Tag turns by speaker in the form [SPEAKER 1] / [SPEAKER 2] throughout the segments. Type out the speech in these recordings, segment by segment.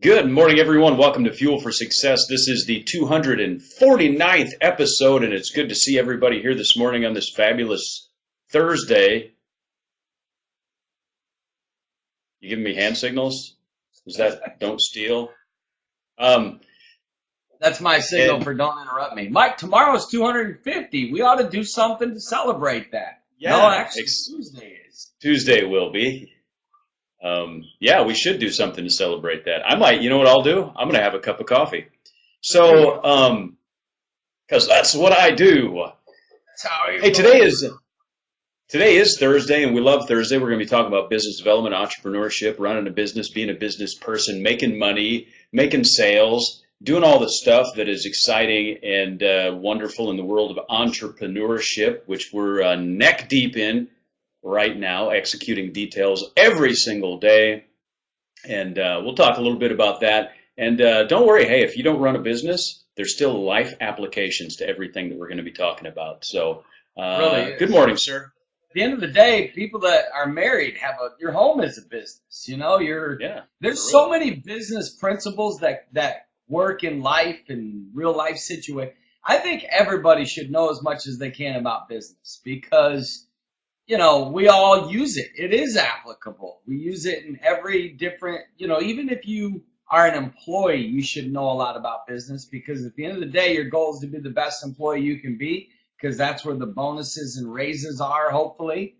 [SPEAKER 1] Good morning, everyone. Welcome to Fuel for Success. This is the 249th episode, and it's good to see everybody here this morning on this fabulous Thursday. You giving me hand signals? Is that don't steal? Um,
[SPEAKER 2] That's my signal
[SPEAKER 1] and
[SPEAKER 2] for don't interrupt me. Mike, tomorrow's 250. We ought to do something to celebrate that. No,
[SPEAKER 1] yeah,
[SPEAKER 2] actually, Tuesday is.
[SPEAKER 1] Tuesday will be. Yeah, we should do something to celebrate that. I might, you know what I'll do? I'm going to have a cup of coffee. So, because that's what I do.
[SPEAKER 2] That's how you
[SPEAKER 1] Hey,
[SPEAKER 2] roll.
[SPEAKER 1] Today is Thursday, and we love Thursday. We're going to be talking about business development, entrepreneurship, running a business, being a business person, making money, making sales, doing all the stuff that is exciting and wonderful in the world of entrepreneurship, which we're neck deep in right now, executing details every single day. And we'll talk a little bit about that. And don't worry, hey, if you don't run a business, there's still life applications to everything that we're going to be talking about. So,
[SPEAKER 2] Really
[SPEAKER 1] good
[SPEAKER 2] is.
[SPEAKER 1] morning, sir.
[SPEAKER 2] At the end of the day, people that are married your home is a business.
[SPEAKER 1] Yeah,
[SPEAKER 2] There's so
[SPEAKER 1] really.
[SPEAKER 2] many business principles that work in life and real life situations. I think everybody should know as much as they can about business because we all use it. It is applicable. We use it in every different, even if you are an employee, you should know a lot about business because at the end of the day, your goal is to be the best employee you can be because that's where the bonuses and raises are, hopefully.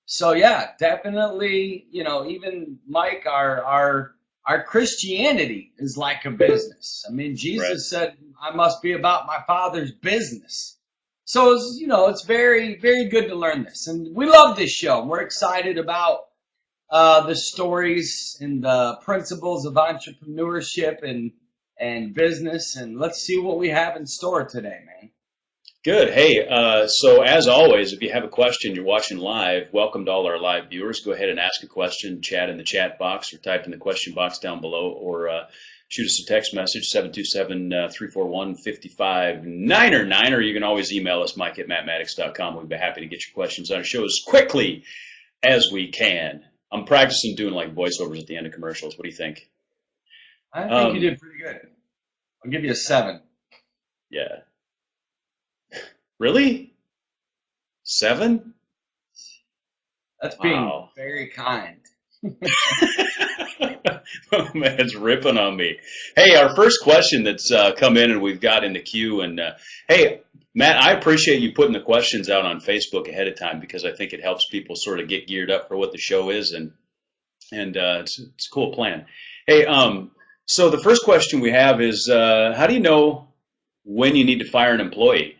[SPEAKER 2] So yeah, definitely, even Mike, our Christianity is like a business. I mean,
[SPEAKER 1] Right.
[SPEAKER 2] Jesus said, I must be about my Father's business. So it's very, very good to learn this, and we love this show. We're excited about the stories and the principles of entrepreneurship and business, and let's see what we have in store today, man.
[SPEAKER 1] Good. Hey, so as always, if you have a question, you're watching live, welcome to all our live viewers. Go ahead and ask a question, chat in the chat box or type in the question box down below or shoot us a text message, 727-341-5599 or you can always email us, mike@mattmaddox.com. We'd be happy to get your questions on our show as quickly as we can. I'm practicing doing like voiceovers at the end of commercials. What do you think?
[SPEAKER 2] I think you
[SPEAKER 1] Um,
[SPEAKER 2] did pretty good. I'll give you a 7.
[SPEAKER 1] yeah. Really? 7?
[SPEAKER 2] That's being
[SPEAKER 1] Wow.
[SPEAKER 2] very kind.
[SPEAKER 1] Man's ripping on me. Hey, our first question that's come in and we've got in the queue. And hey, Matt, I appreciate you putting the questions out on Facebook ahead of time because I think it helps people sort of get geared up for what the show is, and it's a cool plan. Hey, so the first question we have is, how do you know when you need to fire an employee?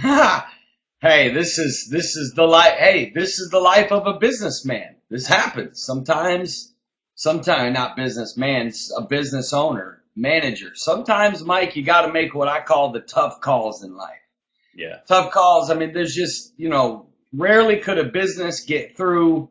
[SPEAKER 2] Hey, this is the life. Hey, this is the life of a businessman. This happens sometimes. Sometimes not businessman, it's a business owner, manager. Sometimes, Mike, you got to make what I call the tough calls in life.
[SPEAKER 1] Yeah,
[SPEAKER 2] Tough calls. I mean, there's just rarely could a business get through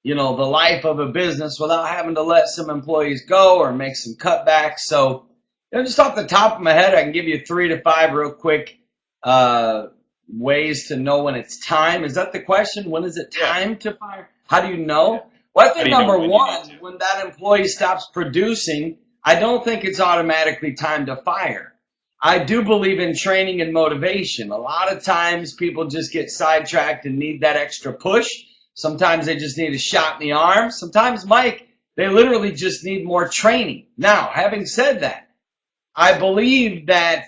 [SPEAKER 2] the life of a business without having to let some employees go or make some cutbacks. So, just off the top of my head, I can give you 3 to 5 real quick uh, ways to know when it's time. Is that the question? When is it
[SPEAKER 1] yeah,
[SPEAKER 2] time to fire? How do you know?
[SPEAKER 1] yeah.
[SPEAKER 2] Well, I
[SPEAKER 1] How
[SPEAKER 2] think
[SPEAKER 1] do you know
[SPEAKER 2] number
[SPEAKER 1] when you need
[SPEAKER 2] one,
[SPEAKER 1] to?
[SPEAKER 2] when that employee stops producing, I don't think it's automatically time to fire. I do believe in training and motivation. A lot of times people just get sidetracked and need that extra push. Sometimes they just need a shot in the arm. Sometimes, Mike, they literally just need more training. Now, having said that, I believe that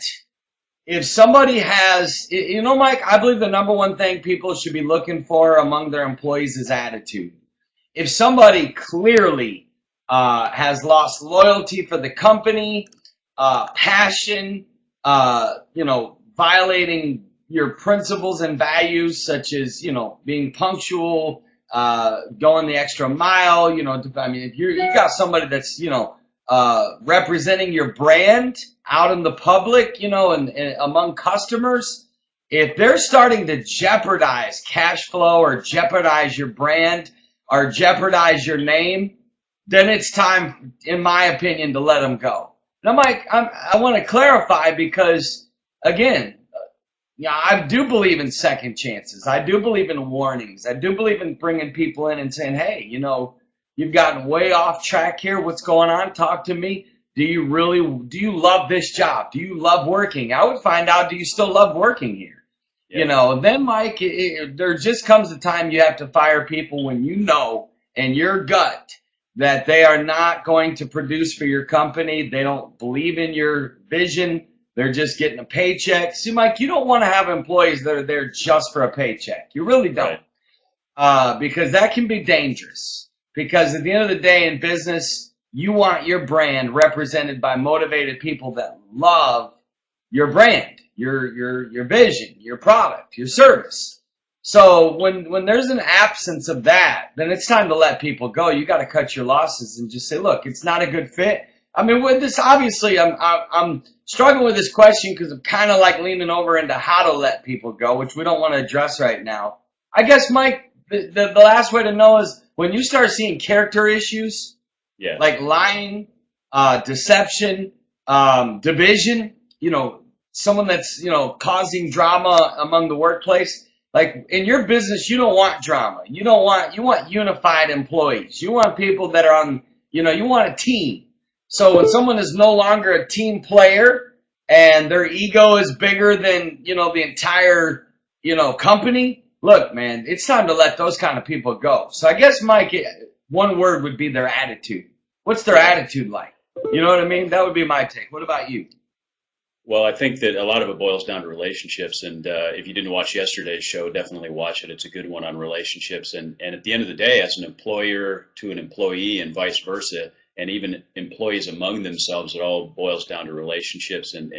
[SPEAKER 2] if somebody has, Mike, I believe the number one thing people should be looking for among their employees is attitude. If somebody clearly has lost loyalty for the company, passion, violating your principles and values, such as, being punctual, going the extra mile, I mean, if you got somebody that's, representing your brand out in the public, and among customers, if they're starting to jeopardize cash flow or jeopardize your brand or jeopardize your name, then it's time, in my opinion, to let them go. Now, Mike, I want to clarify because, again, I do believe in second chances. I do believe in warnings. I do believe in bringing people in and saying, hey, you've gotten way off track here. What's going on? Talk to me. do you love this job? Do you love working? I would find out, do you still love working here?
[SPEAKER 1] Yeah.
[SPEAKER 2] You know, then Mike, there just comes a time you have to fire people when you know in your gut that they are not going to produce for your company. They don't believe in your vision. They're just getting a paycheck. See, Mike, you don't want to have employees that are there just for a paycheck. You really don't.
[SPEAKER 1] Right.
[SPEAKER 2] Because that can be dangerous. Because at the end of the day in business, you want your brand represented by motivated people that love your brand, your vision, your product, your service. So when there's an absence of that, then it's time to let people go. You got to cut your losses and just say, look, it's not a good fit. I mean, with this, obviously, I'm struggling with this question because I'm kind of like leaning over into how to let people go, which we don't want to address right now. I guess, Mike, the last way to know is when you start seeing character issues,
[SPEAKER 1] Yeah.
[SPEAKER 2] like lying, deception, division, you know, someone that's, you know, causing drama among the workplace. Like in your business, you don't want drama. You want unified employees. You want people that are on, you know, you want a team. So when someone is no longer a team player and their ego is bigger than, you know, the entire, you know, company, look, man, it's time to let those kind of people go. So I guess, Mike, one word would be their attitude. What's their attitude like? You know what I mean? That would be my take. What about you?
[SPEAKER 1] Well, I think that a lot of it boils down to relationships. And if you didn't watch yesterday's show, definitely watch it. It's a good one on relationships. And at the end of the day, as an employer to an employee and vice versa, and even employees among themselves, it all boils down to relationships. And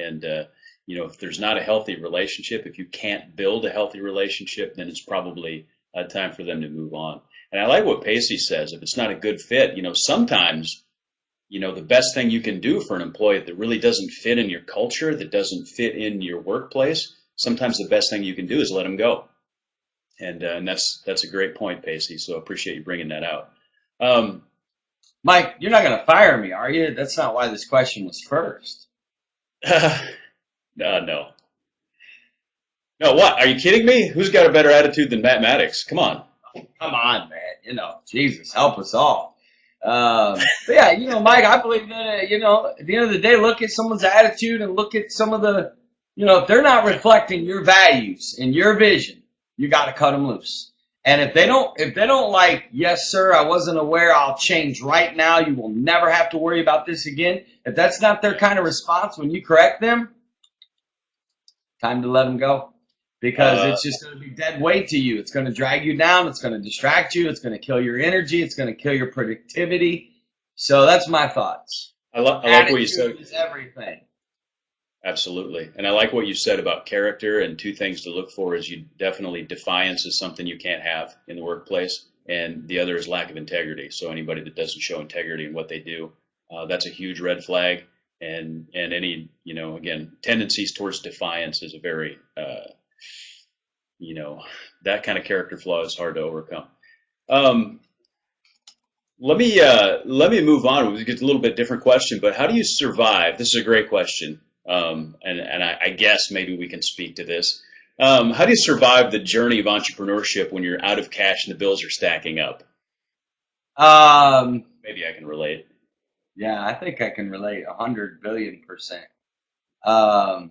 [SPEAKER 1] you know, if there's not a healthy relationship, if you can't build a healthy relationship, then it's probably time for them to move on. And I like what Pacey says. If it's not a good fit, you know, sometimes, you know, the best thing you can do for an employee that really doesn't fit in your culture, that doesn't fit in your workplace, sometimes the best thing you can do is let them go. And that's a great point, Pacey. So I appreciate you bringing that out.
[SPEAKER 2] Mike, you're not going to fire me, are you? That's not why this question was first.
[SPEAKER 1] No. No, what? Are you kidding me? Who's got a better attitude than Matt Maddox? Come on.
[SPEAKER 2] Come on, man. You know, Jesus, help us all. But yeah, you know, Mike, I believe that, you know, at the end of the day, look at someone's attitude and look at some of the, you know, if they're not reflecting your values and your vision, you got to cut them loose. And if they don't like, yes, sir, I wasn't aware, I'll change right now, you will never have to worry about this again. If that's not their kind of response when you correct them, time to let them go. Because it's just going to be dead weight to you. It's going to drag you down. It's going to distract you. It's going to kill your energy. It's going to kill your productivity. So that's my thoughts.
[SPEAKER 1] I like what you said.
[SPEAKER 2] Is everything.
[SPEAKER 1] Absolutely. And I like what you said about character, and two things to look for is defiance is something you can't have in the workplace. And the other is lack of integrity. So anybody that doesn't show integrity in what they do, that's a huge red flag. And any, you know, again, tendencies towards defiance is a very, you know, that kind of character flaw is hard to overcome. Let me move on. We get a little bit different question, but how do you survive? This is a great question. And I guess maybe we can speak to this. How do you survive the journey of entrepreneurship when you're out of cash and the bills are stacking up? Maybe I can relate.
[SPEAKER 2] Yeah, I think I can relate 100 billion%.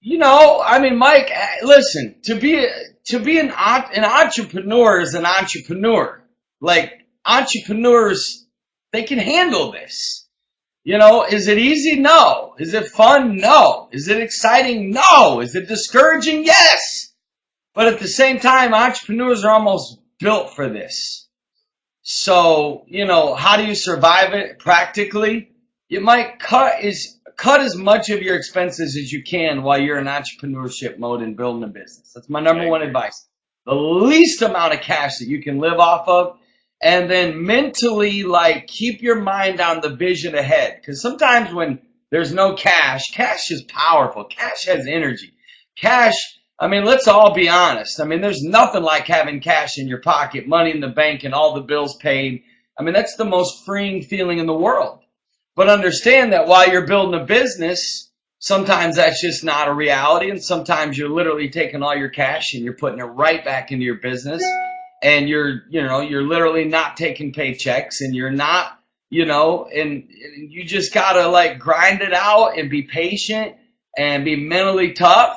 [SPEAKER 2] You know, I mean, Mike, listen, to be an entrepreneur is an entrepreneur. Like, entrepreneurs, they can handle this. You know, is it easy? No. Is it fun? No. Is it exciting? No. Is it discouraging? Yes. But at the same time, entrepreneurs are almost built for this. So, you know, how do you survive it practically? You might cut as much of your expenses as you can while you're in entrepreneurship mode and building a business. That's my number one advice. The least amount of cash that you can live off of. And then mentally, like, keep your mind on the vision ahead. Because sometimes when there's no cash, cash is powerful. Cash has energy. Cash, I mean, let's all be honest. I mean, there's nothing like having cash in your pocket, money in the bank, and all the bills paid. I mean, that's the most freeing feeling in the world. But understand that while you're building a business, sometimes that's just not a reality. And sometimes you're literally taking all your cash and you're putting it right back into your business. And you're literally not taking paychecks, and you're not and you just gotta like grind it out and be patient and be mentally tough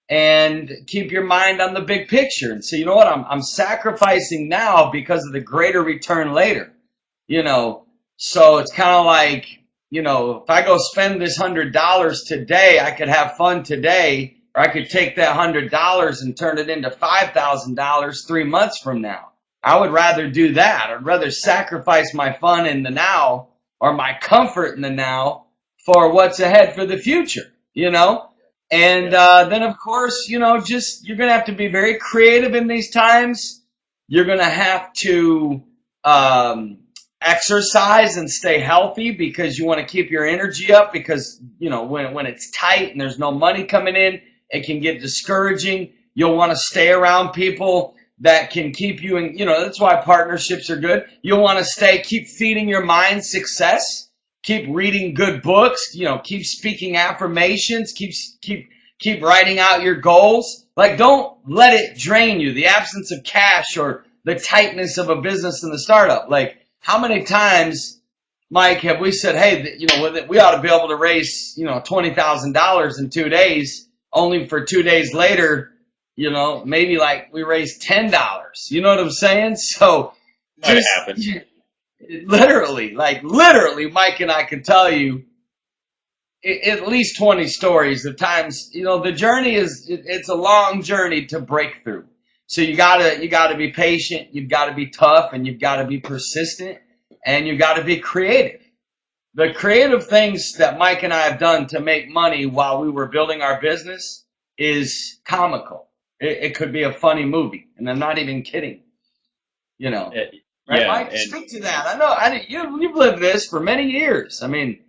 [SPEAKER 2] and keep your mind on the big picture. And so you know what? I'm sacrificing now because of the greater return later. You know, so it's kind of like, if I go spend this $100 today, I could have fun today, or I could take that $100 and turn it into $5,000 3 months from now. I would rather do that. I'd rather sacrifice my fun in the now or my comfort in the now for what's ahead for the future. And then, of course, just you're going to have to be very creative in these times. You're going to have to exercise and stay healthy because you want to keep your energy up because, when it's tight and there's no money coming in, it can get discouraging. You'll want to stay around people that can keep you in, that's why partnerships are good. You'll want to keep feeding your mind success. Keep reading good books, keep speaking affirmations, keep writing out your goals. Like, don't let it drain you. The absence of cash or the tightness of a business in the startup. Like, how many times, Mike, have we said, hey, we ought to be able to raise, $20,000 in 2 days, only for 2 days later, maybe like we raised $10. You know what I'm saying? So
[SPEAKER 1] Might happen.
[SPEAKER 2] Literally, Mike and I can tell you at least 20 stories of times, the journey it's a long journey to break through. So you gotta be patient, you've gotta be tough, and you've gotta be persistent, and you've gotta be creative. The creative things that Mike and I have done to make money while we were building our business is comical. It could be a funny movie, and I'm not even kidding. Right,
[SPEAKER 1] Yeah,
[SPEAKER 2] Mike? Speak to that. I know you've lived this for many years. I mean,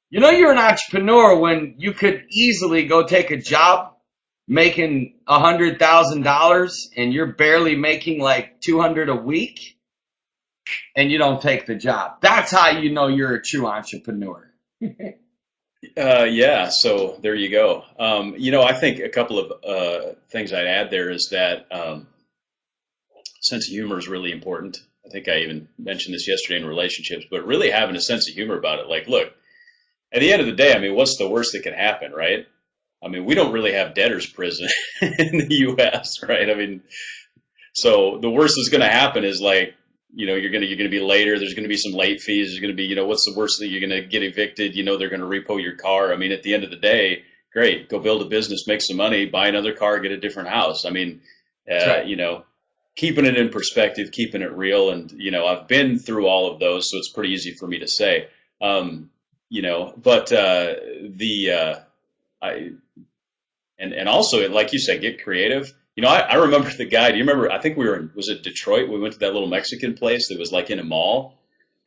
[SPEAKER 2] you're an entrepreneur when you could easily go take a job making $100,000 and you're barely making like $200 a week, and you don't take the job. That's how you know you're a true entrepreneur.
[SPEAKER 1] yeah. So there you go. I think a couple of things I'd add there is that sense of humor is really important. I think I even mentioned this yesterday in relationships, but really having a sense of humor about it. Like, look, at the end of the day, I mean, what's the worst that can happen, right? I mean, we don't really have debtor's prison in the U.S., right? I mean, so the worst that's going to happen is like, you're going to be later. There's going to be some late fees. There's going to be, what's the worst that you're going to get evicted? They're going to repo your car. I mean, at the end of the day, great, go build a business, make some money, buy another car, get a different house. I mean,
[SPEAKER 2] Right.
[SPEAKER 1] keeping it in perspective, keeping it real. And, I've been through all of those, so it's pretty easy for me to say, but and also, like you said, get creative. I remember the guy, do you remember, I think was it Detroit? We went to that little Mexican place that was like in a mall,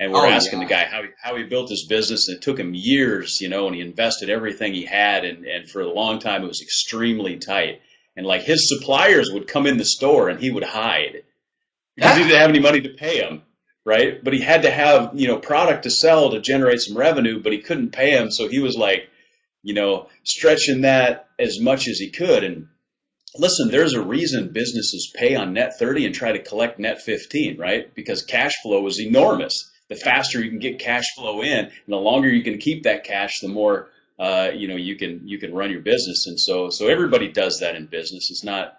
[SPEAKER 1] and we were asking the guy how he built his business, and it took him years, and he invested everything he had, and for a long time it was extremely tight. And like his suppliers would come in the store and he would hide because he didn't have any money to pay them, right? But he had to have, product to sell to generate some revenue, but he couldn't pay them. So he was like, stretching that as much as he could. And listen, there's a reason businesses pay on net 30 and try to collect net 15, right? Because cash flow is enormous. The faster you can get cash flow in, and the longer you can keep that cash, the more you can run your business. And so everybody does that in business. It's not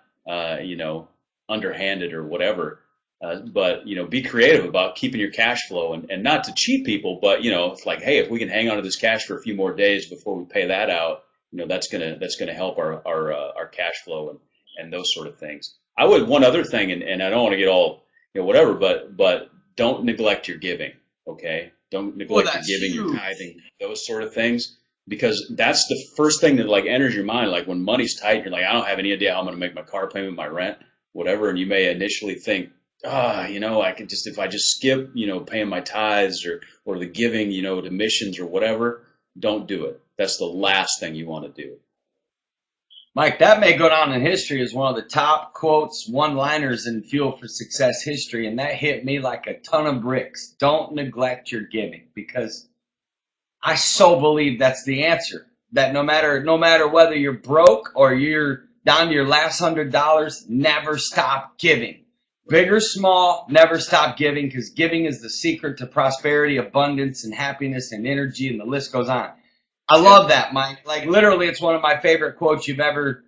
[SPEAKER 1] underhanded or whatever. But be creative about keeping your cash flow and not to cheat people, but it's like, hey, if we can hang on to this cash for a few more days before we pay that out, that's gonna help our cash flow and those sort of things. I would one other thing, and I don't want to get all whatever, but don't neglect your giving. Okay, don't neglect your giving, your tithing, those sort of things, because that's the first thing that like enters your mind. Like when money's tight, you're like, I don't have any idea how I'm going to make my car payment, my rent, whatever, and you may initially think, I could just, if I just skip, paying my tithes or the giving, to missions or whatever, don't do it. That's the last thing you want to do.
[SPEAKER 2] Mike, that may go down in history as one of the top quotes, one-liners in Fuel for Success history, and that hit me like a ton of bricks. Don't neglect your giving, because I so believe that's the answer. That no matter whether you're broke or you're down to your last $100, never stop giving. Big or small, never stop giving, because giving is the secret to prosperity, abundance, and happiness and energy, and the list goes on. I love that, Mike. Like literally, it's one of my favorite quotes you've ever.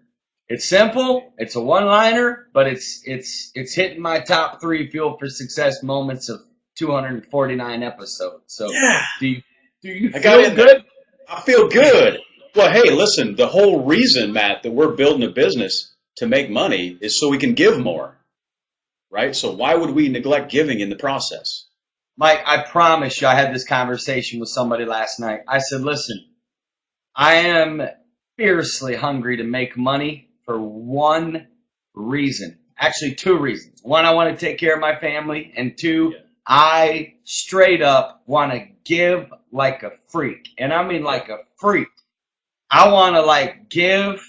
[SPEAKER 2] It's simple. It's a one-liner, but it's hitting my top 3 fuel for success moments of 249 episodes. So
[SPEAKER 1] Yeah.
[SPEAKER 2] do you
[SPEAKER 1] I got
[SPEAKER 2] feel
[SPEAKER 1] it.
[SPEAKER 2] good?
[SPEAKER 1] I feel good. Well, hey, listen, the whole reason, Matt, that we're building a business to make money is so we can give more, right? So why would we neglect giving in the process?
[SPEAKER 2] Mike, I promise you, I had this conversation with somebody last night. I said, listen, I am fiercely hungry to make money for one reason. Actually, 2 reasons. One, I want to take care of my family. And 2,
[SPEAKER 1] Yeah.
[SPEAKER 2] I straight up want to give like a freak. And I mean like a freak. I want to like give.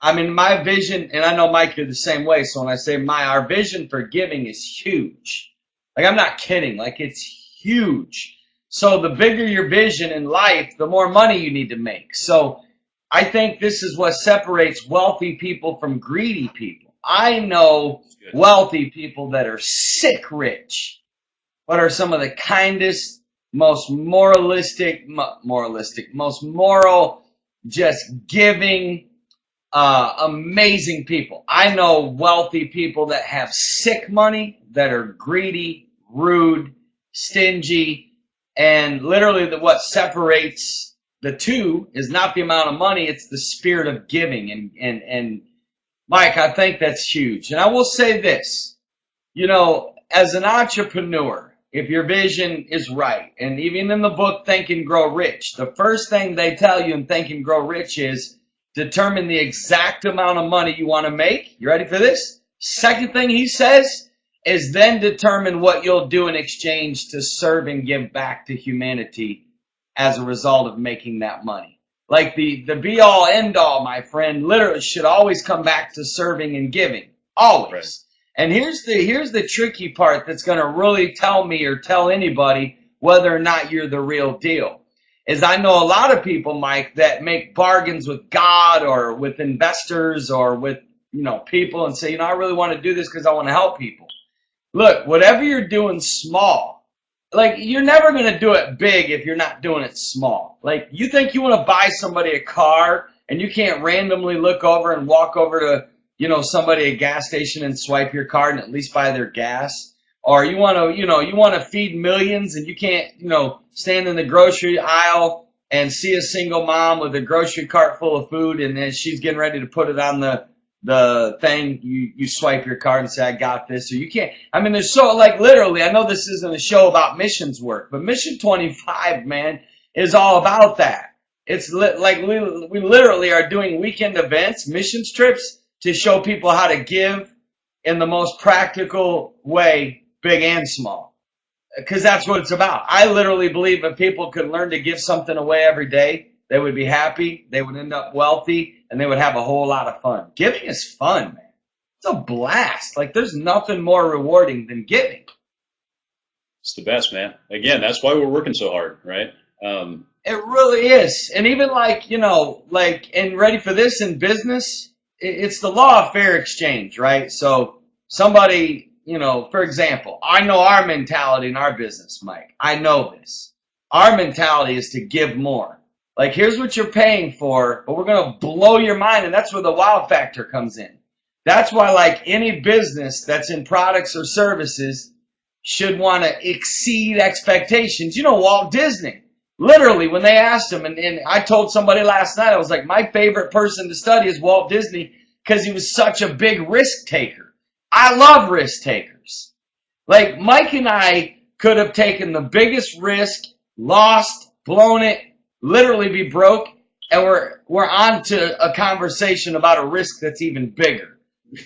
[SPEAKER 2] I mean, my vision, and I know Mike, you're the same way. So when I say our vision for giving is huge. Like, I'm not kidding. Like, it's huge. So the bigger your vision in life, the more money you need to make. So I think this is what separates wealthy people from greedy people. I know
[SPEAKER 1] Good.
[SPEAKER 2] wealthy people that are sick rich, but are some of the kindest, most most moral, just giving, amazing people. I know wealthy people that have sick money, that are greedy, rude, stingy, and literally what separates the 2 is not the amount of money, it's the spirit of giving. And Mike, I think that's huge. And I will say this, as an entrepreneur, if your vision is right, and even in the book Think and Grow Rich, the first thing they tell you in Think and Grow Rich is determine the exact amount of money you want to make. You ready for this? Second thing he says is then determine what you'll do in exchange to serve and give back to humanity as a result of making that money. Like the be all end all, my friend, literally should always come back to serving and giving. Always.
[SPEAKER 1] Right.
[SPEAKER 2] And here's the tricky part that's going to really tell me or tell anybody whether or not you're the real deal. Is I know a lot of people, Mike, that make bargains with God or with investors or with, people and say, I really want to do this because I want to help people. Look, whatever you're doing small, like you're never going to do it big if you're not doing it small. Like you think you want to buy somebody a car and you can't randomly look over and walk over to, somebody at a gas station and swipe your card and at least buy their gas. Or you want to feed millions and you can't, stand in the grocery aisle and see a single mom with a grocery cart full of food and then she's getting ready to put it on the thing, you swipe your card and say, I got this. Or you can't. I mean, there's so, like, literally, I know this isn't a show about missions work, but Mission 25, man, is all about that. It's like we literally are doing weekend events, missions trips, to show people how to give in the most practical way, big and small. Because that's what it's about. I literally believe if people could learn to give something away every day, they would be happy, they would end up wealthy, and they would have a whole lot of fun. Giving is fun, man. It's a blast. Like, there's nothing more rewarding than giving.
[SPEAKER 1] It's the best, man. Again, that's why we're working so hard, right?
[SPEAKER 2] It really is. And even and ready for this in business, it's the law of fair exchange, right? So somebody, for example, I know our mentality in our business, Mike. I know this. Our mentality is to give more. Like, here's what you're paying for, but we're going to blow your mind, and that's where the wow factor comes in. That's why, like, any business that's in products or services should want to exceed expectations. Walt Disney, literally, when they asked him, and I told somebody last night, I was like, my favorite person to study is Walt Disney because he was such a big risk taker. I love risk takers. Like, Mike and I could have taken the biggest risk, lost, blown it, literally be broke, and we're on to a conversation about a risk that's even bigger.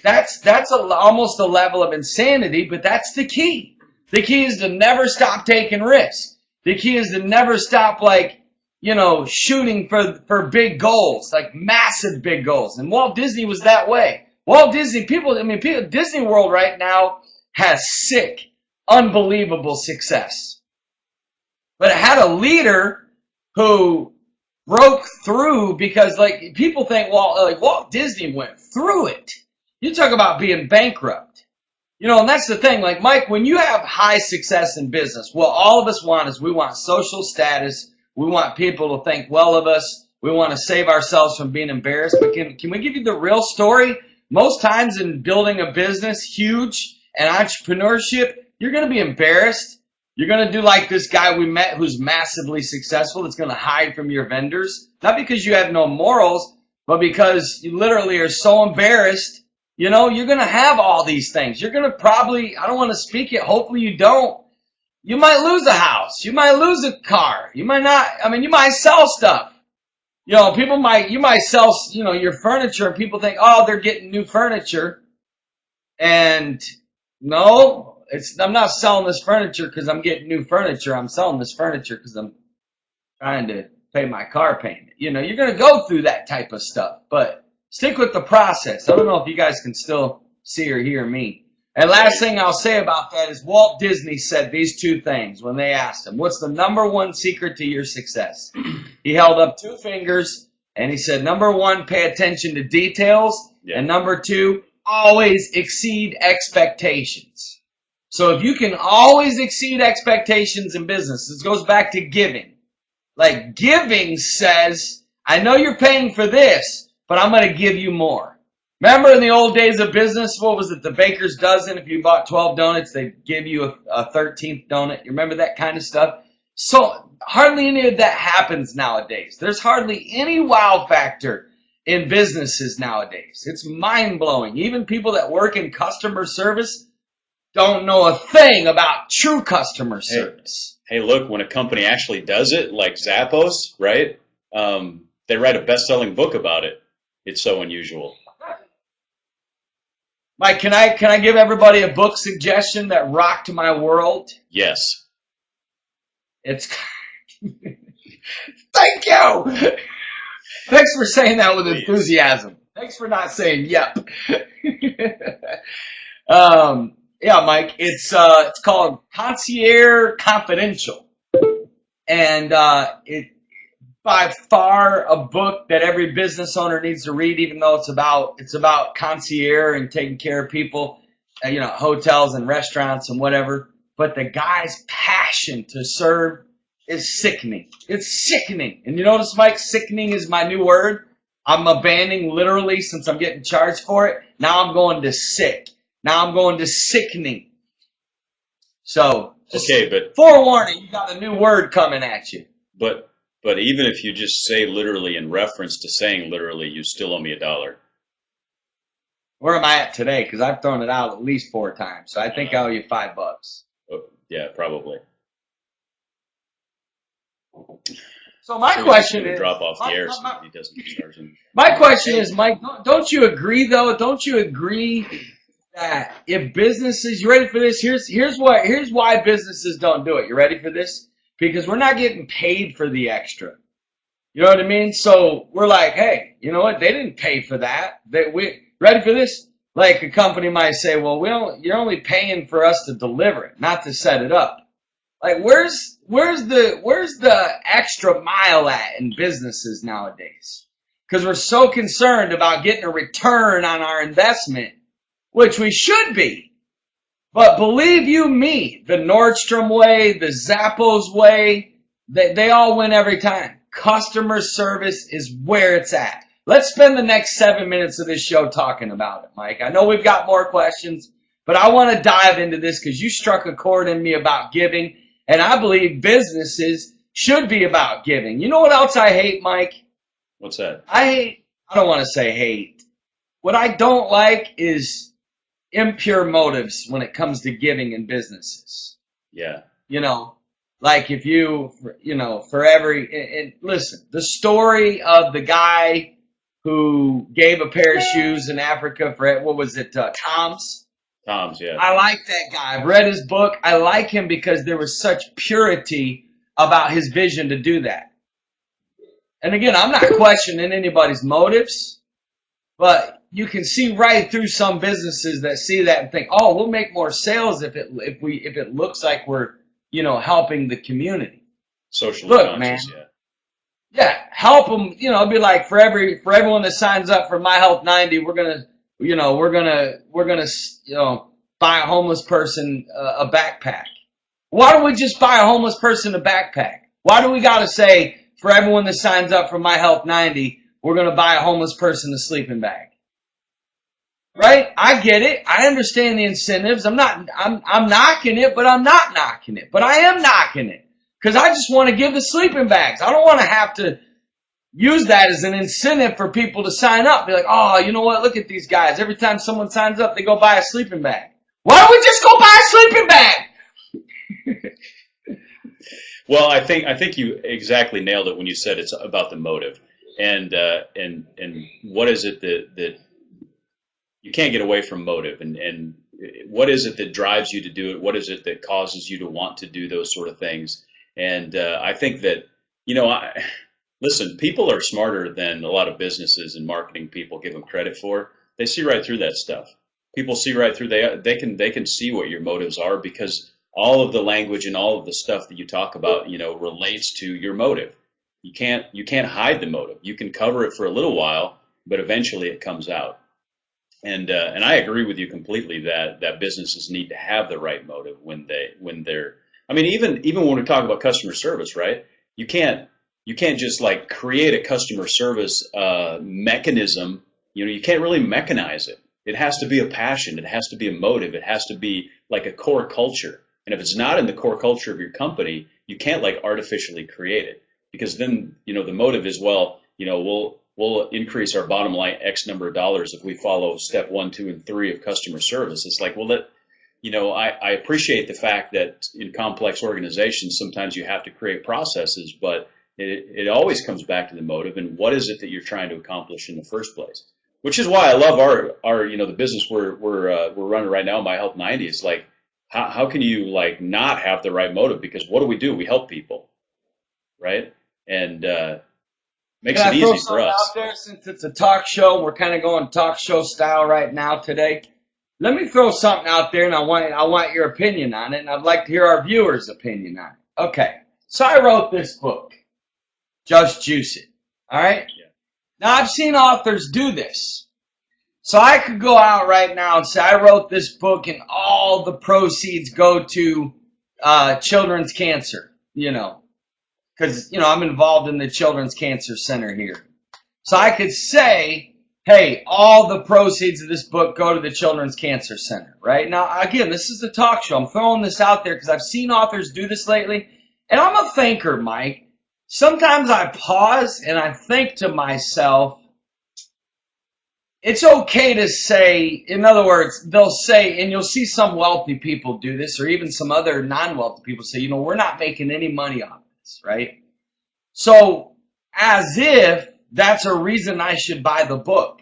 [SPEAKER 2] That's almost a level of insanity, but that's the key. The key is to never stop taking risks. The key is to never stop, shooting for big goals, like massive big goals. And Walt Disney was that way. Walt Disney, Disney World right now has sick, unbelievable success. But it had a leader who broke through because, people think, Walt Disney went through it. You talk about being bankrupt. And that's the thing. Like, Mike, when you have high success in business, what all of us want is we want social status. We want people to think well of us. We want to save ourselves from being embarrassed. But can we give you the real story? Most times in building a business, huge, and entrepreneurship, you're going to be embarrassed. You're going to do like this guy we met who's massively successful that's going to hide from your vendors. Not because you have no morals, but because you literally are so embarrassed. You're going to have all these things. You're going to probably, I don't want to speak it, hopefully you don't. You might lose a house. You might lose a car. You might not, you might sell stuff. You might sell, your furniture and people think, oh, they're getting new furniture. And no, I'm not selling this furniture because I'm getting new furniture. I'm selling this furniture because I'm trying to pay my car payment. You're going to go through that type of stuff, but stick with the process. I don't know if you guys can still see or hear me. And last thing I'll say about that is Walt Disney said these two things when they asked him, what's the number one secret to your success? He held up two fingers and he said, number one, pay attention to details. Yeah. And number two, always exceed expectations. So if you can always exceed expectations in business, this goes back to giving. Like giving says, I know you're paying for this, but I'm going to give you more. Remember in the old days of business, what was it? The baker's dozen. If you bought 12 donuts, they'd give you a 13th donut. You remember that kind of stuff? So hardly any of that happens nowadays. There's hardly any wow factor in businesses nowadays. It's mind-blowing. Even people that work in customer service don't know a thing about true customer service.
[SPEAKER 1] Hey, look, when a company actually does it, like Zappos, right? They write a best-selling book about it. It's so unusual.
[SPEAKER 2] Mike, can I give everybody a book suggestion that rocked my world?
[SPEAKER 1] Yes.
[SPEAKER 2] It's Thank you. Thanks for saying that with enthusiasm. Thanks for not saying yep. Yeah, Mike, it's called Concierge Confidential. And it by far a book that every business owner needs to read, even though it's about concierge and taking care of people, hotels and restaurants and whatever. But the guy's passion to serve is sickening. It's sickening. And you notice, Mike, sickening is my new word. I'm abandoning literally since I'm getting charged for it. Now I'm going to sick. Now I'm going to sickening. So,
[SPEAKER 1] okay, but
[SPEAKER 2] forewarning, you got a new word coming at you.
[SPEAKER 1] But even if you just say literally in reference to saying literally, you still owe me $1.
[SPEAKER 2] Where am I at today? Because I've thrown it out at least 4 times. So I think I owe you $5.
[SPEAKER 1] Oh, yeah, probably.
[SPEAKER 2] So my question is,
[SPEAKER 1] drop off the air so he doesn't charge him.
[SPEAKER 2] My question is, Mike, don't you agree though? Don't you agree that if businesses, you ready for this? Here's why businesses don't do it. You ready for this? Because we're not getting paid for the extra. You know what I mean? So we're like, hey, you know what? They didn't pay for that. We ready for this? Like a company might say, well, you're only paying for us to deliver it, not to set it up. Like where's the extra mile at in businesses nowadays? Because we're so concerned about getting a return on our investment, which we should be. But believe you me, the Nordstrom way, the Zappos way, they all win every time. Customer service is where it's at. Let's spend the next 7 minutes of this show talking about it, Mike. I know we've got more questions, but I want to dive into this because you struck a chord in me about giving, and I believe businesses should be about giving. You know what else I hate, Mike?
[SPEAKER 1] What's that?
[SPEAKER 2] I don't want to say hate. What I don't like is impure motives when it comes to giving in businesses.
[SPEAKER 1] Yeah.
[SPEAKER 2] Like if for every, listen, the story of the guy who gave a pair of shoes in Africa for, what was it, Tom's?
[SPEAKER 1] Tom's, yeah.
[SPEAKER 2] I like that guy. I've read his book. I like him because there was such purity about his vision to do that. And again, I'm not questioning anybody's motives, but you can see right through some businesses that see that and think, oh, we'll make more sales if it looks like we're, helping the community.
[SPEAKER 1] Socially
[SPEAKER 2] conscious,
[SPEAKER 1] man.
[SPEAKER 2] Yeah, help them. It'd be like for everyone that signs up for My Health 90, we're gonna buy a homeless person a backpack? Why don't we just buy a homeless person a backpack? Why do we got to say, for everyone that signs up for My Health 90, we're going to buy a homeless person a sleeping bag? Right? I get it. I understand the incentives. I'm knocking it, but I'm not knocking it. But I am knocking it. Because I just want to give the sleeping bags. I don't want to have to use that as an incentive for people to sign up. Be like, oh, you know what? Look at these guys. Every time someone signs up, they go buy a sleeping bag. Why don't we just go buy a sleeping bag?
[SPEAKER 1] Well, I think you exactly nailed it when you said it's about the motive, and what is it that you can't get away from motive, and what is it that drives you to do it? What is it that causes you to want to do those sort of things? And I think that listen, people are smarter than a lot of businesses and marketing people give them credit for. They see right through that stuff. People see right through. They can see what your motives are because all of the language and all of the stuff that you talk about, relates to your motive. You can't hide the motive. You can cover it for a little while, but eventually it comes out. And I agree with you completely that businesses need to have the right motive when they're. I mean, even when we talk about customer service, right? You can't just like create a customer service mechanism. You can't really mechanize it. It has to be a passion. It has to be a motive. It has to be like a core culture. And if it's not in the core culture of your company, you can't like artificially create it because then, the motive is, well, we'll increase our bottom line X number of dollars if we follow step 1, 2, and 3 of customer service. It's like, well, I appreciate the fact that in complex organizations, sometimes you have to create processes, but it always comes back to the motive and what is it that you're trying to accomplish in the first place. Which is why I love our the business we're running right now, My Health 90. It's like, how can you like not have the right motive? Because what do? We help people, right? And makes it easy for us.
[SPEAKER 2] Out there, since it's a talk show, we're kind of going talk show style right now today. Let me throw something out there, and I want your opinion on it, and I'd like to hear our viewers' opinion on it. Okay, so I wrote this book, Just Juice It. All right.
[SPEAKER 1] Yeah.
[SPEAKER 2] Now I've seen authors do this. So I could go out right now and say, I wrote this book and all the proceeds go to children's cancer, because, I'm involved in the Children's Cancer Center here. So I could say, hey, all the proceeds of this book go to the Children's Cancer Center, right? Now, again, this is a talk show. I'm throwing this out there because I've seen authors do this lately. And I'm a thinker, Mike. Sometimes I pause and I think to myself, it's okay to say, in other words, they'll say, and you'll see some wealthy people do this, or even some other non-wealthy people say, we're not making any money off this, right? So, as if that's a reason I should buy the book.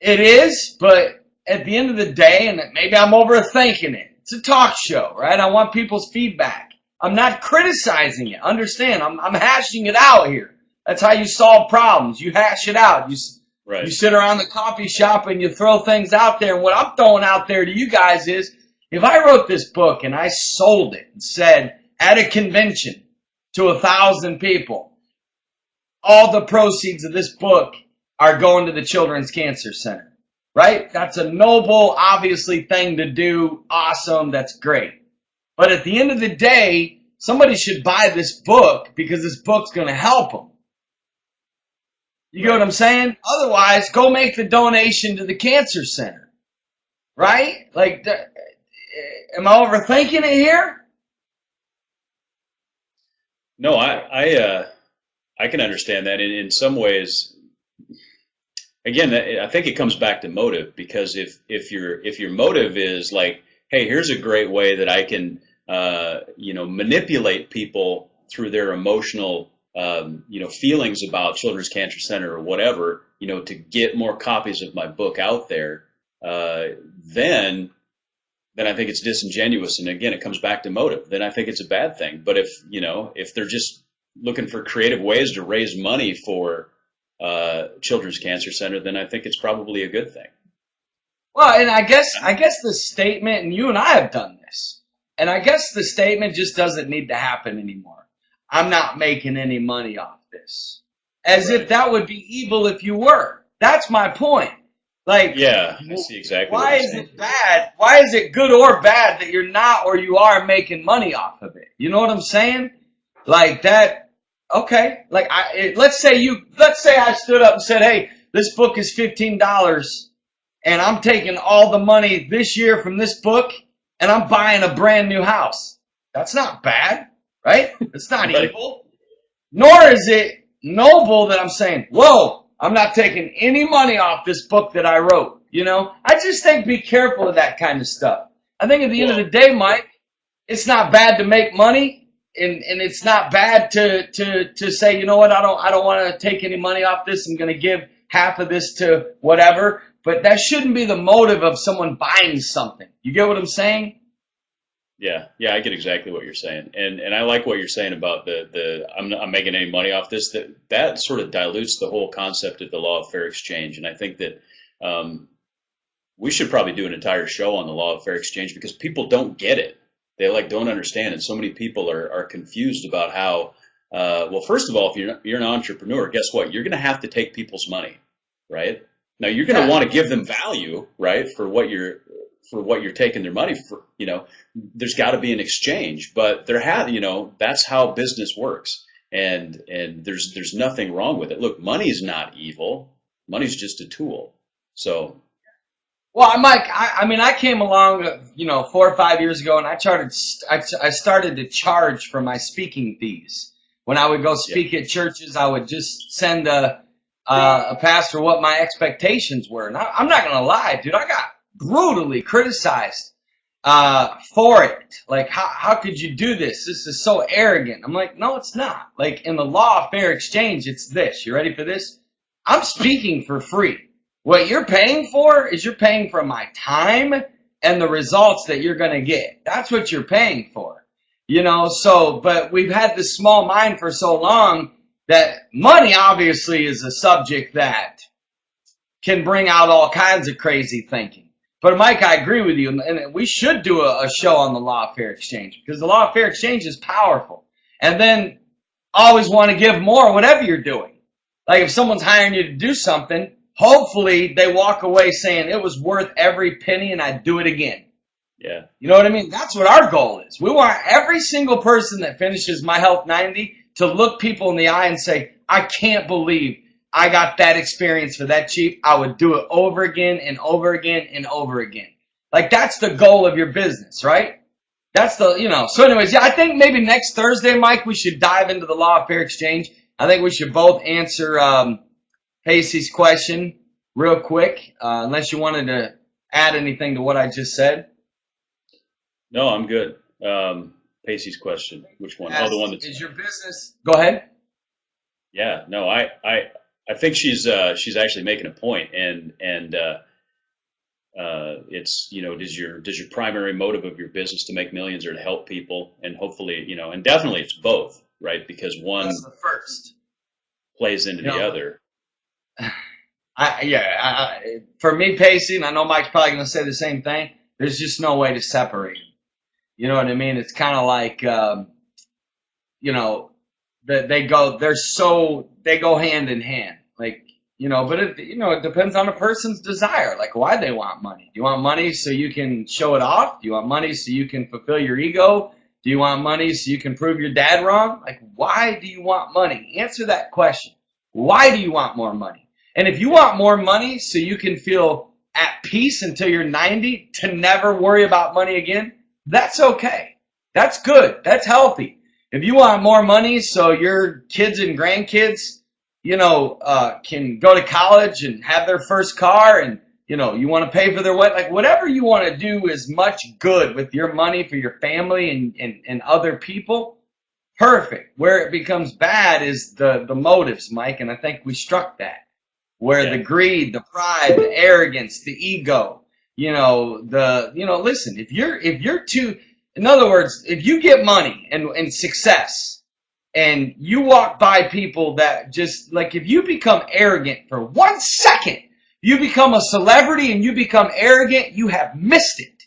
[SPEAKER 2] It is, but at the end of the day, and maybe I'm overthinking it, it's a talk show, right? I want people's feedback. I'm not criticizing it. Understand, I'm hashing it out here. That's how you solve problems. You hash it out.
[SPEAKER 1] Right.
[SPEAKER 2] You sit around the coffee shop and you throw things out there. And what I'm throwing out there to you guys is, if I wrote this book and I sold it and said at a convention to 1,000 people, all the proceeds of this book are going to the Children's Cancer Center, right? That's a noble, obviously, thing to do. Awesome. That's great. But at the end of the day, somebody should buy this book because this book's going to help them. You get what I'm saying? Otherwise, go make the donation to the cancer center. Right? Like, am I overthinking it here?
[SPEAKER 1] No, I can understand that. In some ways, again, I think it comes back to motive, because if your motive is like, hey, here's a great way that I can manipulate people through their emotional feelings about Children's Cancer Center or whatever, to get more copies of my book out there, then I think it's disingenuous. And again, it comes back to motive. Then I think it's a bad thing. But if they're just looking for creative ways to raise money for Children's Cancer Center, then I think it's probably a good thing.
[SPEAKER 2] Well, and I guess the statement, and you and I have done this, and I guess the statement just doesn't need to happen anymore. I'm not making any money off this. As if that would be evil if you were. That's my point. Like,
[SPEAKER 1] Yeah, I see exactly what
[SPEAKER 2] why
[SPEAKER 1] you're
[SPEAKER 2] is
[SPEAKER 1] saying.
[SPEAKER 2] it bad? Why is it good or bad that you're not or you are making money off of it? You know what I'm saying? Like that. Okay. Like let's say I stood up and said, "Hey, this book is $15, and I'm taking all the money this year from this book, and I'm buying a brand new house." That's not bad, right? It's not
[SPEAKER 1] Right.
[SPEAKER 2] evil. Nor is it noble that I'm saying, "Whoa, I'm not taking any money off this book that I wrote." You know, I just think be careful of that kind of stuff. I think at the end of
[SPEAKER 1] Well,
[SPEAKER 2] the day, Mike, it's not bad to make money, and it's not bad to say, you know what, I don't want to take any money off this. I'm going to give half of this to whatever. But that shouldn't be the motive of someone buying something. You get what I'm saying?
[SPEAKER 1] yeah, yeah, I get exactly what you're saying, and I like what you're saying about the I'm not making any money off this. That sort of dilutes the whole concept of the law of fair exchange, and I think that um, we should probably do an entire show on the law of fair exchange because people don't get it. They don't understand, and so many people are confused about how. Well, first of all, if you're an entrepreneur, guess what? You're going to have to take people's money, right? Now you're going to
[SPEAKER 2] Yeah.
[SPEAKER 1] want to give them value, right, for what you're taking their money for. There's got to be an exchange, but that's how business works, and there's nothing wrong with it. Look, money's not evil. Money's just a tool. So
[SPEAKER 2] Well, Mike, I mean, I came along, 4 or 5 years ago, and I started to charge for my speaking fees. When I would go
[SPEAKER 1] yeah,
[SPEAKER 2] speak at churches, I would just send a pastor what my expectations were. And I'm not gonna lie, dude, I got brutally criticized for it. Like, how could you do this? This is so arrogant. I'm like, no, it's not. Like, in the law of fair exchange, it's this. You ready for this? I'm speaking for free. What you're paying for is you're paying for my time and the results that you're going to get. That's what you're paying for. But we've had this small mind for so long that money obviously is a subject that can bring out all kinds of crazy thinking. But Mike, I agree with you, and we should do a show on the law of fair exchange because the law of fair exchange is powerful. And then always want to give more, whatever you're doing. Like if someone's hiring you to do something, hopefully they walk away saying it was worth every penny and I'd do it again.
[SPEAKER 1] yeah.
[SPEAKER 2] You know what I mean? That's what our goal is. We want every single person that finishes My Health 90 to look people in the eye and say, I can't believe I got that experience for that cheap. I would do it over again and over again and over again. Like that's the goal of your business, right? So anyways, yeah, I think maybe next Thursday, Mike, we should dive into the law of fair exchange. I think we should both answer Pacey's question real quick, unless you wanted to add anything to what I just said.
[SPEAKER 1] No, I'm good. Pacey's question. Which one? Oh, the one that's
[SPEAKER 2] Is your business? Go ahead.
[SPEAKER 1] yeah. No, I think she's actually making a point, and it's does your primary motive of your business to make millions or to help people, and hopefully and definitely it's both, right? Because one
[SPEAKER 2] That's the first.
[SPEAKER 1] plays into the other.
[SPEAKER 2] For me, Pacey, and I know Mike's probably going to say the same thing. There's just no way to separate them. You know what I mean? It's kind of like, they go hand in hand. Like, but it depends on a person's desire. Like, why they want money. Do you want money so you can show it off? Do you want money so you can fulfill your ego? Do you want money so you can prove your dad wrong? Like, why do you want money? Answer that question. Why do you want more money? And if you want more money so you can feel at peace until you're 90 to never worry about money again, that's okay. That's good. That's healthy. If you want more money so your kids and grandkids, can go to college and have their first car and, you want to pay for their wedding, like whatever you want to do is much good with your money for your family and other people. Perfect. Where it becomes bad is the motives, Mike, and I think we struck that. Where the greed, the pride, the arrogance, the ego, listen, if you're too, in other words, if you get money and success and you walk by people that just, like, if you become arrogant for 1 second, you become a celebrity and you become arrogant, you have missed it.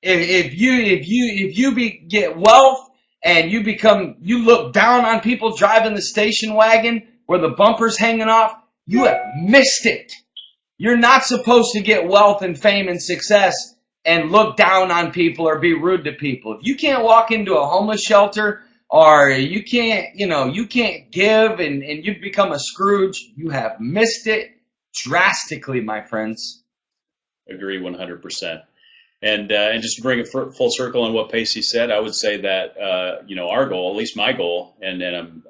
[SPEAKER 2] If you get wealth and you look down on people driving the station wagon where the bumper's hanging off, you have missed it. You're not supposed to get wealth and fame and success and look down on people or be rude to people. If you can't walk into a homeless shelter or you can't give and you've become a Scrooge, you have missed it drastically, my friends.
[SPEAKER 1] Agree 100%. And just to bring it full circle on what Pacey said, I would say that our goal, at least my goal, and I'm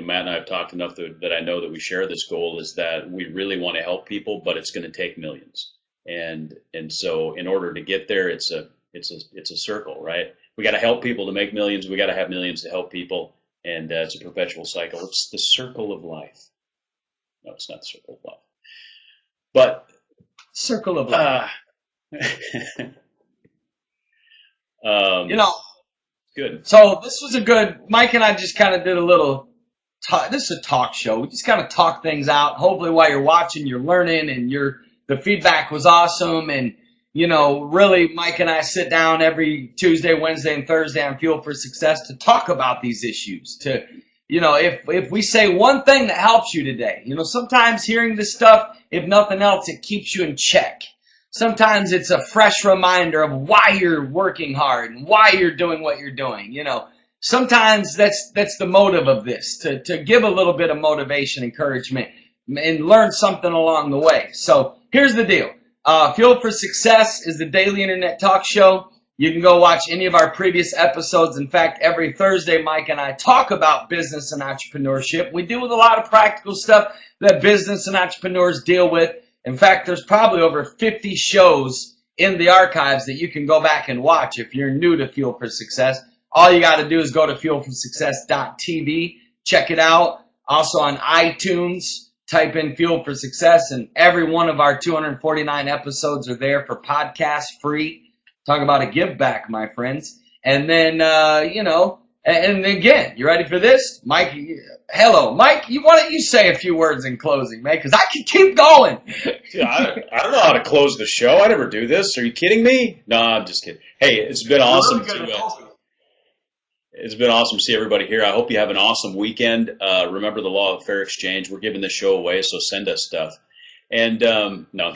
[SPEAKER 1] Matt and I have talked enough that I know that we share this goal, is that we really want to help people, but it's going to take millions. And so in order to get there, it's a circle, right? We got to help people to make millions. We got to have millions to help people, and it's a perpetual cycle. It's the circle of life. No, it's not the circle of life, but
[SPEAKER 2] circle of life.
[SPEAKER 1] Good.
[SPEAKER 2] So this was a good, Mike and I just kind of did a little, this is a talk show. We just kind of talk things out. Hopefully while you're watching, you're learning, and the feedback was awesome. And, really Mike and I sit down every Tuesday, Wednesday, and Thursday on Fuel for Success to talk about these issues. If we say one thing that helps you today, sometimes hearing this stuff, if nothing else, it keeps you in check. Sometimes it's a fresh reminder of why you're working hard and why you're doing what you're doing. Sometimes that's the motive of this, to give a little bit of motivation, encouragement, and learn something along the way. So here's the deal. Fuel for Success is the daily internet talk show. You can go watch any of our previous episodes. In fact, every Thursday, Mike and I talk about business and entrepreneurship. We deal with a lot of practical stuff that business and entrepreneurs deal with. In fact, there's probably over 50 shows in the archives that you can go back and watch if you're new to Fuel for Success. All you got to do is go to fuelforsuccess.tv, check it out. Also on iTunes, type in Fuel for Success, and every one of our 249 episodes are there for podcast free. Talk about a give back, my friends. And then, and again, you ready for this? Mike, hello. Mike, why don't you say a few words in closing, man? Because I can keep going.
[SPEAKER 1] Dude, I don't know how to close the show. I never do this. Are you kidding me? No, I'm just kidding. Hey, it's been awesome. It's been awesome to see everybody here. I hope you have an awesome weekend. Remember the law of fair exchange. We're giving this show away, so send us stuff. And, no.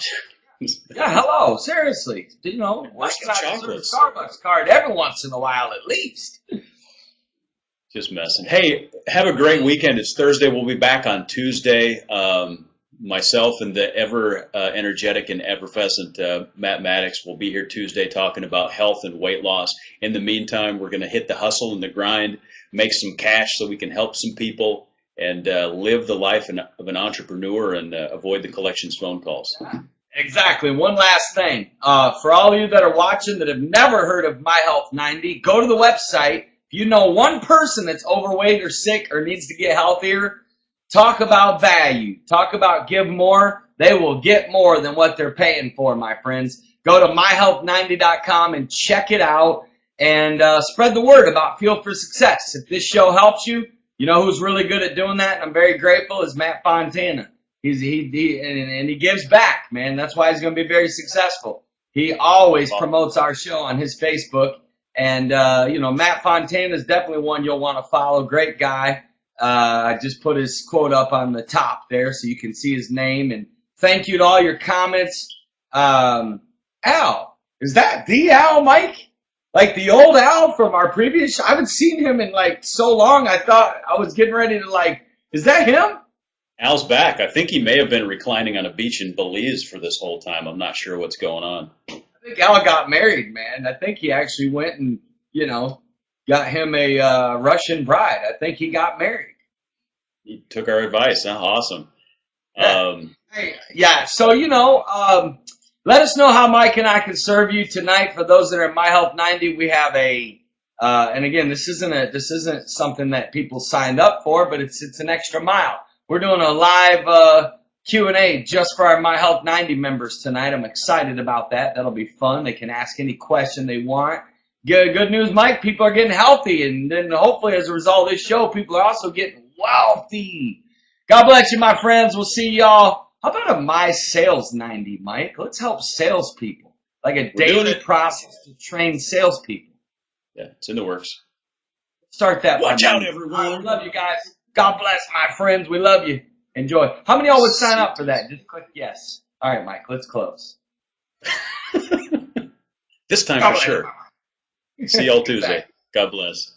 [SPEAKER 2] Yeah, hello. Seriously. Why can I deserve a Starbucks card every once in a while at least?
[SPEAKER 1] Just messing. Hey, have a great weekend. It's Thursday. We'll be back on Tuesday. Myself and the ever energetic and effervescent Matt Maddox will be here Tuesday talking about health and weight loss. In the meantime, we're going to hit the hustle and the grind, make some cash so we can help some people, and live the life of an entrepreneur and avoid the collections phone calls.
[SPEAKER 2] Exactly. One last thing. For all of you that are watching that have never heard of My Health 90, go to the website. If you know one person that's overweight or sick or needs to get healthier, talk about value. Talk about give more. They will get more than what they're paying for, my friends. Go to myhealth90.com and check it out, and spread the word about Fuel for Success. If this show helps you, you know who's really good at doing that, and I'm very grateful, is Matt Fontana. He gives back, man. That's why he's going to be very successful. He always promotes our show on his Facebook. And, Matt Fontana is definitely one you'll want to follow. Great guy. I just put his quote up on the top there so you can see his name. And thank you to all your comments. Al, is that the Al, Mike? Like the old Al from our previous show? I haven't seen him in so long. I thought I was getting ready to is that him?
[SPEAKER 1] Al's back. I think he may have been reclining on a beach in Belize for this whole time. I'm not sure what's going on.
[SPEAKER 2] I think Al got married, man. I think he actually went and, got him a Russian bride. I think he got married.
[SPEAKER 1] He took our advice. Huh? Awesome.
[SPEAKER 2] So, let us know how Mike and I can serve you tonight. For those that are in My Health 90, we have and again, this isn't something that people signed up for, but it's an extra mile. We're doing a live Q&A just for our My Health 90 members tonight. I'm excited about that. That'll be fun. They can ask any question they want. Good news, Mike. People are getting healthy, and then hopefully as a result of this show, people are also getting wealthy. God bless you, my friends. We'll see y'all. How about a My Sales 90, Mike? Let's help salespeople. Like a daily process to train salespeople.
[SPEAKER 1] Yeah, it's in the works.
[SPEAKER 2] Start that.
[SPEAKER 1] Watch out, everyone.
[SPEAKER 2] I love you guys. God bless, my friends. We love you. Enjoy. How many of y'all would sign up for that? Just click yes. All right, Mike, let's close.
[SPEAKER 1] This time for sure. See y'all Tuesday. God bless.